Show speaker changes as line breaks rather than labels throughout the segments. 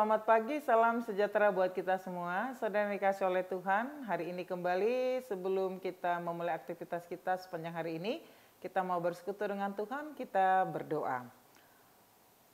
selamat pagi, salam sejahtera buat kita semua. Saudara yang dikasih oleh Tuhan, hari ini kembali sebelum kita memulai aktivitas kita sepanjang hari ini, kita mau bersekutu dengan Tuhan, kita berdoa.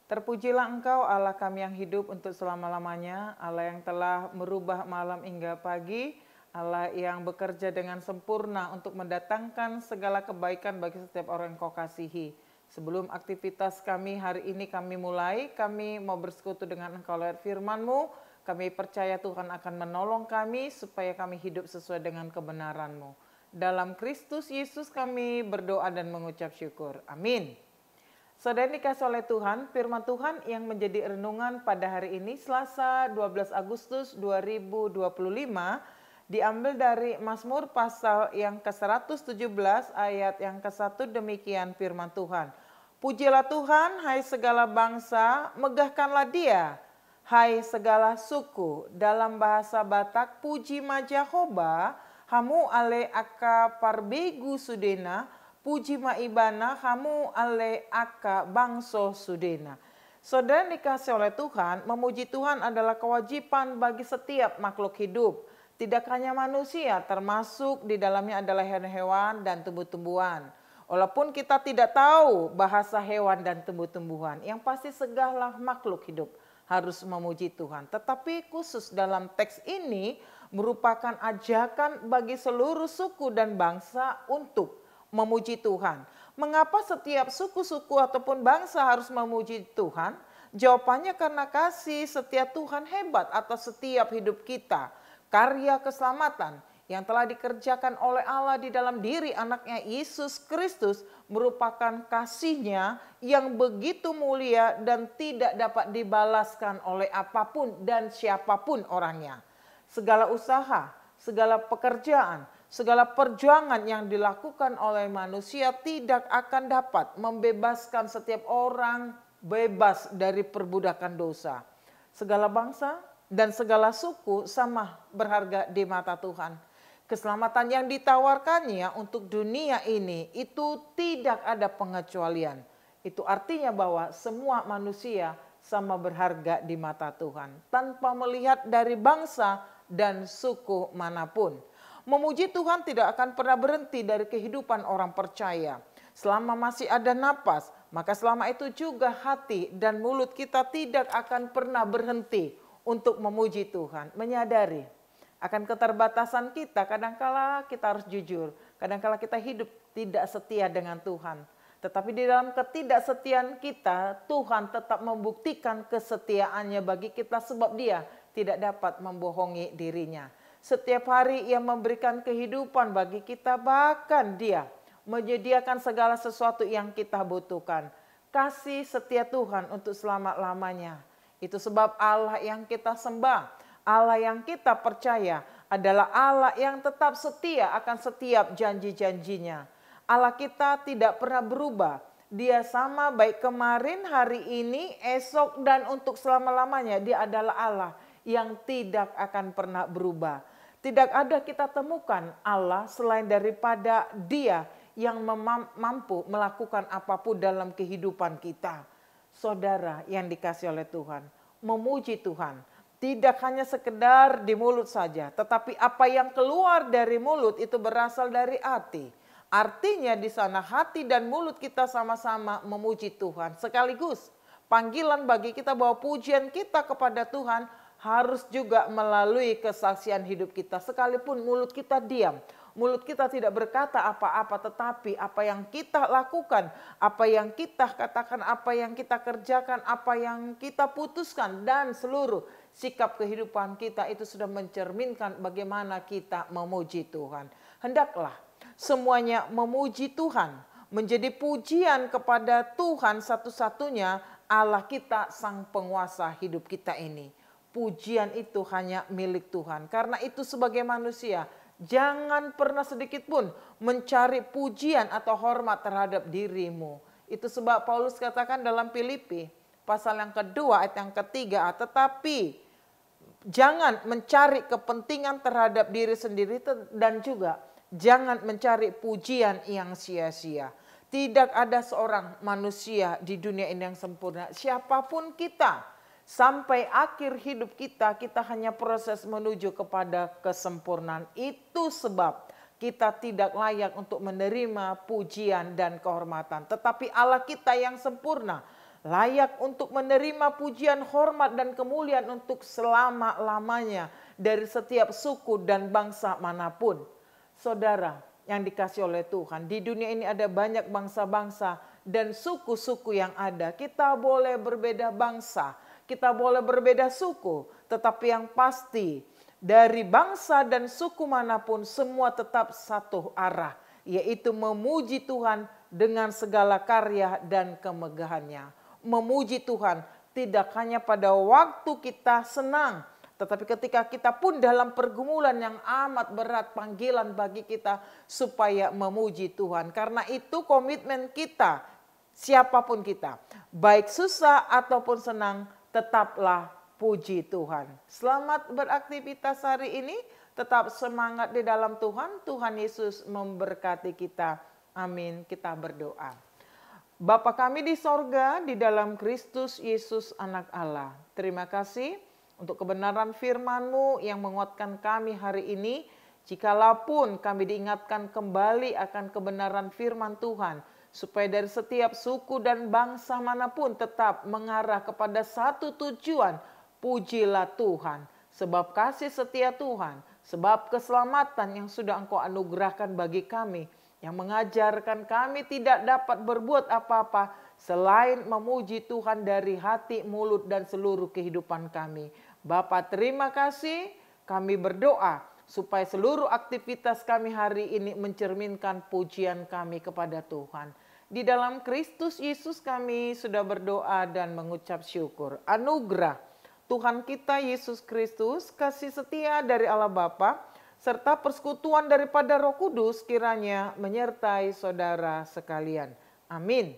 Terpujilah Engkau Allah kami yang hidup untuk selama-lamanya, Allah yang telah merubah malam hingga pagi, Allah yang bekerja dengan sempurna untuk mendatangkan segala kebaikan bagi setiap orang yang Kau kasihi. Sebelum aktivitas kami hari ini kami mulai, kami mau bersekutu dengan Engkau lewat firman-Mu. Kami percaya Tuhan akan menolong kami supaya kami hidup sesuai dengan kebenaran-Mu. Dalam Kristus Yesus kami berdoa dan mengucap syukur. Amin. Saudara dikasih oleh Tuhan, firman Tuhan yang menjadi renungan pada hari ini Selasa 12 Agustus 2025 diambil dari Mazmur pasal yang ke-117 ayat yang ke-1 demikian firman Tuhan. Pujilah Tuhan, hai segala bangsa, megahkanlah Dia, hai segala suku. Dalam bahasa Batak, puji ma Jehovah, hamu ale aka parbegu sudena, puji ma ibana, hamu ale aka bangso sudena. Saudara dikasih oleh Tuhan, memuji Tuhan adalah kewajiban bagi setiap makhluk hidup. Tidak hanya manusia, termasuk di dalamnya adalah hewan-hewan dan tumbuh-tumbuhan. Walaupun kita tidak tahu bahasa hewan dan tumbuh-tumbuhan, yang pasti segala makhluk hidup harus memuji Tuhan. Tetapi khusus dalam teks ini merupakan ajakan bagi seluruh suku dan bangsa untuk memuji Tuhan. Mengapa setiap suku-suku ataupun bangsa harus memuji Tuhan? Jawabannya karena kasih setia Tuhan hebat atas setiap hidup kita. Karya keselamatan yang telah dikerjakan oleh Allah di dalam diri anaknya Yesus Kristus merupakan kasih-Nya yang begitu mulia dan tidak dapat dibalaskan oleh apapun dan siapapun orangnya. Segala usaha, segala pekerjaan, segala perjuangan yang dilakukan oleh manusia tidak akan dapat membebaskan setiap orang bebas dari perbudakan dosa. Segala bangsa dan segala suku sama berharga di mata Tuhan. Keselamatan yang ditawarkannya untuk dunia ini itu tidak ada pengecualian. Itu artinya bahwa semua manusia sama berharga di mata Tuhan. Tanpa melihat dari bangsa dan suku manapun. Memuji Tuhan tidak akan pernah berhenti dari kehidupan orang percaya. Selama masih ada napas, maka selama itu juga hati dan mulut kita tidak akan pernah berhenti untuk memuji Tuhan, menyadari akan keterbatasan kita. Kadangkala kita harus jujur, kadangkala kita hidup tidak setia dengan Tuhan. Tetapi di dalam ketidaksetiaan kita, Tuhan tetap membuktikan kesetiaannya bagi kita sebab Dia tidak dapat membohongi dirinya. Setiap hari Ia memberikan kehidupan bagi kita, bahkan Dia menyediakan segala sesuatu yang kita butuhkan. Kasih setia Tuhan untuk selama-lamanya. Itu sebab Allah yang kita sembah, Allah yang kita percaya adalah Allah yang tetap setia akan setiap janji-janjinya. Allah kita tidak pernah berubah. Dia sama baik kemarin, hari ini, esok, dan untuk selama-lamanya. Dia adalah Allah yang tidak akan pernah berubah. Tidak ada kita temukan Allah selain daripada Dia yang mampu melakukan apapun dalam kehidupan kita. Saudara yang dikasih oleh Tuhan, memuji Tuhan tidak hanya sekedar di mulut saja, tetapi apa yang keluar dari mulut itu berasal dari hati. Artinya di sana hati dan mulut kita sama-sama memuji Tuhan. Sekaligus panggilan bagi kita bahwa pujian kita kepada Tuhan harus juga melalui kesaksian hidup kita. Sekalipun mulut kita diam, mulut kita tidak berkata apa-apa, tetapi apa yang kita lakukan, apa yang kita katakan, apa yang kita kerjakan, apa yang kita putuskan, dan seluruh sikap kehidupan kita itu sudah mencerminkan bagaimana kita memuji Tuhan. Hendaklah semuanya memuji Tuhan, menjadi pujian kepada Tuhan satu-satunya Allah kita, sang penguasa hidup kita ini. Pujian itu hanya milik Tuhan. Karena itu sebagai manusia, jangan pernah sedikit pun mencari pujian atau hormat terhadap dirimu. Itu sebab Paulus katakan dalam Filipi pasal yang kedua ayat yang ketiga, tetapi jangan mencari kepentingan terhadap diri sendiri dan juga jangan mencari pujian yang sia-sia. Tidak ada seorang manusia di dunia ini yang sempurna. Siapapun kita, Sampai akhir hidup kita, kita hanya proses menuju kepada kesempurnaan. Itu sebab kita tidak layak untuk menerima pujian dan kehormatan. Tetapi Allah kita yang sempurna, layak untuk menerima pujian, hormat, dan kemuliaan untuk selama-lamanya dari setiap suku dan bangsa manapun. Saudara yang dikasih oleh Tuhan, di dunia ini ada banyak bangsa-bangsa dan suku-suku yang ada. Kita boleh berbeda bangsa, kita boleh berbeda suku, tetapi yang pasti dari bangsa dan suku manapun semua tetap satu arah, yaitu memuji Tuhan dengan segala karya dan kemegahannya. Memuji Tuhan tidak hanya pada waktu kita senang, tetapi ketika kita pun dalam pergumulan yang amat berat, panggilan bagi kita supaya memuji Tuhan. Karena itu komitmen kita, siapapun kita, baik susah ataupun senang, tetaplah puji Tuhan. Selamat beraktivitas hari ini, tetap semangat di dalam Tuhan. Tuhan Yesus memberkati kita. Amin. Kita berdoa. Bapa kami di sorga, di dalam Kristus Yesus anak Allah. Terima kasih untuk kebenaran firman-Mu yang menguatkan kami hari ini. Jikalaupun kami diingatkan kembali akan kebenaran firman Tuhan, supaya dari setiap suku dan bangsa manapun tetap mengarah kepada satu tujuan, pujilah Tuhan. Sebab kasih setia Tuhan, sebab keselamatan yang sudah Engkau anugerahkan bagi kami, yang mengajarkan kami tidak dapat berbuat apa-apa selain memuji Tuhan dari hati, mulut, dan seluruh kehidupan kami. Bapa, terima kasih. Kami berdoa supaya seluruh aktivitas kami hari ini mencerminkan pujian kami kepada Tuhan. Di dalam Kristus Yesus kami sudah berdoa dan mengucap syukur. Anugerah Tuhan kita Yesus Kristus, kasih setia dari Allah Bapa, serta persekutuan daripada Roh Kudus kiranya menyertai saudara sekalian. Amin.